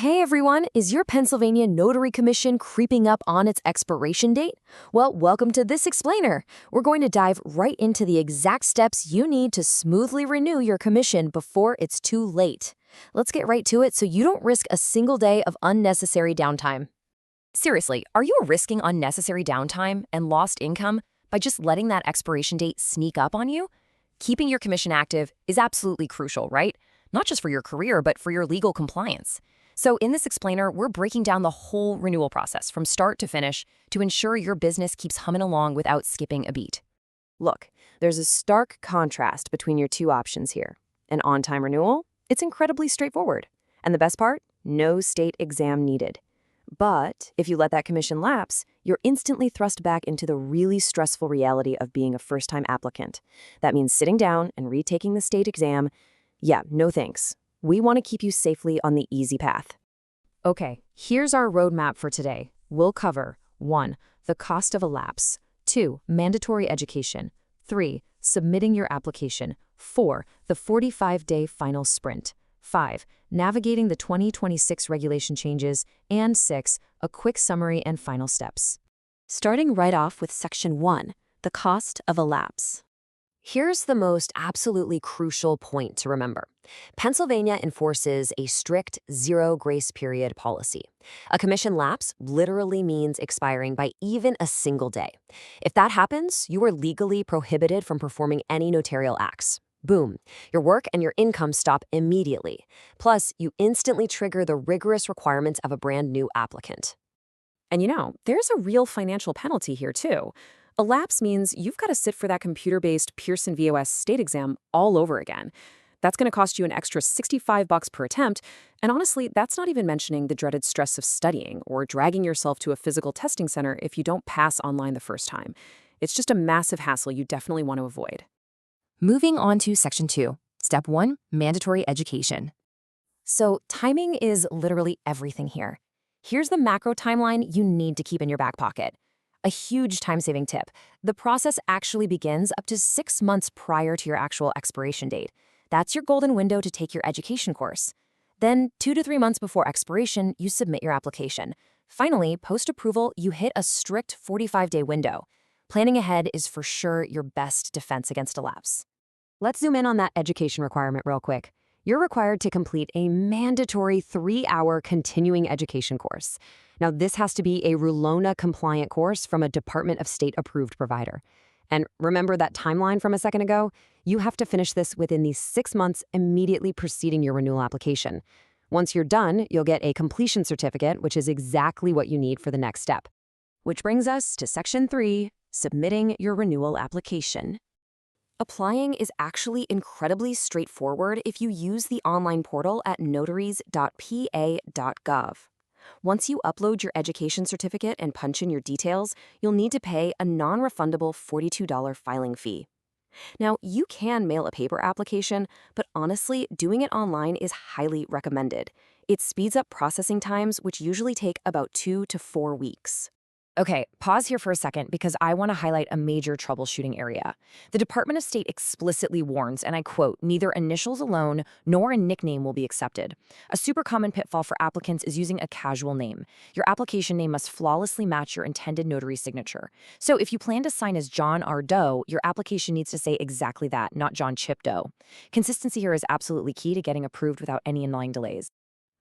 Hey everyone, is your Pennsylvania Notary Commission creeping up on its expiration date? Well, welcome to this explainer. We're going to dive right into the exact steps you need to smoothly renew your commission before it's too late. Let's get right to it so you don't risk a single day of unnecessary downtime. Seriously, are you risking unnecessary downtime and lost income by just letting that expiration date sneak up on you? Keeping your commission active is absolutely crucial, right? Not just for your career, but for your legal compliance. So in this explainer, we're breaking down the whole renewal process from start to finish to ensure your business keeps humming along without skipping a beat. Look, there's a stark contrast between your two options here. An on-time renewal, it's incredibly straightforward. And the best part? No state exam needed. But if you let that commission lapse, you're instantly thrust back into the really stressful reality of being a first-time applicant. That means sitting down and retaking the state exam. Yeah, no thanks. We want to keep you safely on the easy path. Okay, here's our roadmap for today. We'll cover 1. The cost of a lapse. 2. Mandatory education. 3. Submitting your application. 4. The 45-day final sprint. 5. Navigating the 2026 regulation changes. And 6. A quick summary and final steps. Starting right off with Section 1, the cost of a lapse. Here's the most absolutely crucial point to remember. Pennsylvania enforces a strict zero grace period policy. A commission lapse literally means expiring by even a single day. If that happens, you are legally prohibited from performing any notarial acts. Boom. Your work and your income stop immediately. Plus, you instantly trigger the rigorous requirements of a brand new applicant. And there's a real financial penalty here too. A lapse means you've got to sit for that computer-based Pearson VOS state exam all over again. That's going to cost you an extra $65 per attempt, and honestly, that's not even mentioning the dreaded stress of studying or dragging yourself to a physical testing center if you don't pass online the first time. It's just a massive hassle you definitely want to avoid. Moving on to Section 2. Step 1, mandatory education. So timing is literally everything here. Here's the macro timeline you need to keep in your back pocket. A huge time-saving tip. The process actually begins up to 6 months prior to your actual expiration date. That's your golden window to take your education course. Then, 2 to 3 months before expiration, you submit your application. Finally, post-approval, you hit a strict 45-day window. Planning ahead is for sure your best defense against a lapse. Let's zoom in on that education requirement real quick. You're required to complete a mandatory 3-hour continuing education course. Now, this has to be a Rulona-compliant course from a Department of State-approved provider. And remember that timeline from a second ago? You have to finish this within these 6 months immediately preceding your renewal application. Once you're done, you'll get a completion certificate, which is exactly what you need for the next step. Which brings us to Section 3, submitting your renewal application. Applying is actually incredibly straightforward if you use the online portal at notaries.pa.gov. Once you upload your education certificate and punch in your details, you'll need to pay a non-refundable $42 filing fee. Now, you can mail a paper application, but honestly, doing it online is highly recommended. It speeds up processing times, which usually take about 2 to 4 weeks. Okay, pause here for a second because I want to highlight a major troubleshooting area. The Department of State explicitly warns, and I quote, "Neither initials alone nor a nickname will be accepted." A super common pitfall for applicants is using a casual name. Your application name must flawlessly match your intended notary signature. So if you plan to sign as John R. Doe, your application needs to say exactly that, not John Chip Doe. Consistency here is absolutely key to getting approved without any annoying delays.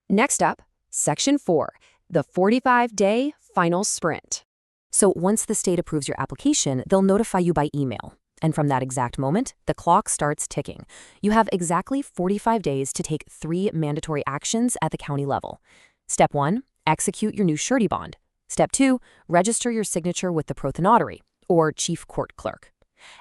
Next up, Section 4, the 45-day final sprint. So once the state approves your application, they'll notify you by email. And from that exact moment, the clock starts ticking. You have exactly 45 days to take 3 mandatory actions at the county level. Step 1, execute your new surety bond. Step 2, register your signature with the Notary, or chief court clerk.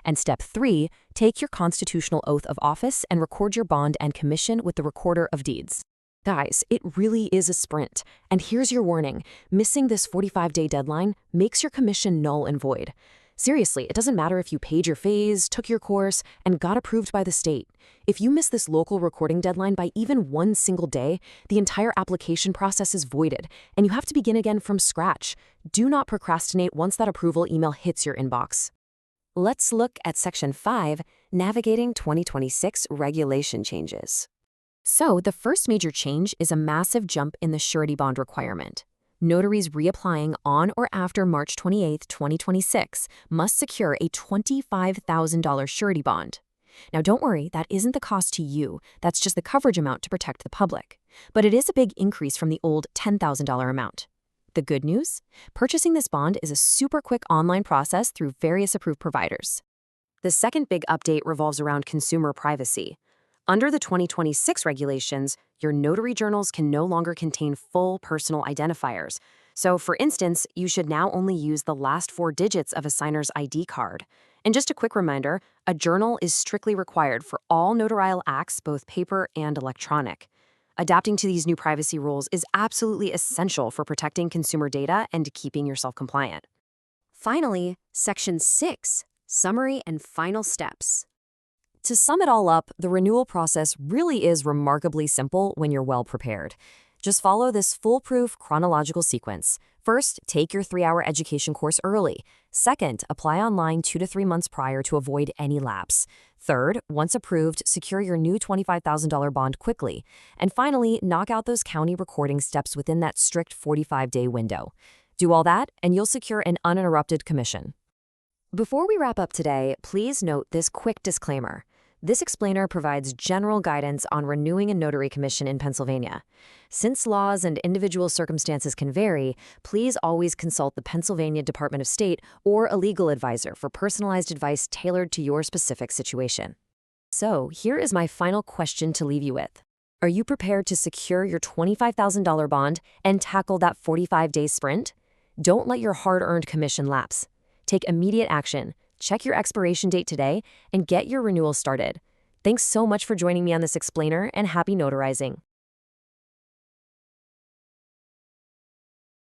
And Step 3, take your constitutional oath of office and record your bond and commission with the Recorder of Deeds. Guys, it really is a sprint. And here's your warning. Missing this 45-day deadline makes your commission null and void. Seriously, it doesn't matter if you paid your fees, took your course, and got approved by the state. If you miss this local recording deadline by even 1 single day, the entire application process is voided, and you have to begin again from scratch. Do not procrastinate once that approval email hits your inbox. Let's look at Section 5, Navigating 2026 Regulation Changes. So, the first major change is a massive jump in the surety bond requirement. Notaries reapplying on or after March 28, 2026 must secure a $25,000 surety bond. Now, don't worry, that isn't the cost to you, that's just the coverage amount to protect the public. But it is a big increase from the old $10,000 amount. The good news? Purchasing this bond is a super quick online process through various approved providers. The second big update revolves around consumer privacy. Under the 2026 regulations, your notary journals can no longer contain full personal identifiers. So, for instance, you should now only use the last 4 digits of a signer's ID card. And just a quick reminder, a journal is strictly required for all notarial acts, both paper and electronic. Adapting to these new privacy rules is absolutely essential for protecting consumer data and keeping yourself compliant. Finally, Section 6, Summary and Final Steps. To sum it all up, the renewal process really is remarkably simple when you're well prepared. Just follow this foolproof chronological sequence. First, take your 3-hour education course early. Second, apply online 2 to 3 months prior to avoid any lapse. Third, once approved, secure your new $25,000 bond quickly. And finally, knock out those county recording steps within that strict 45-day window. Do all that, and you'll secure an uninterrupted commission. Before we wrap up today, please note this quick disclaimer. This explainer provides general guidance on renewing a notary commission in Pennsylvania. Since laws and individual circumstances can vary, please always consult the Pennsylvania Department of State or a legal advisor for personalized advice tailored to your specific situation. So, here is my final question to leave you with. Are you prepared to secure your $25,000 bond and tackle that 45-day sprint? Don't let your hard-earned commission lapse. Take immediate action. Check your expiration date today and get your renewal started. Thanks so much for joining me on this explainer, and happy notarizing.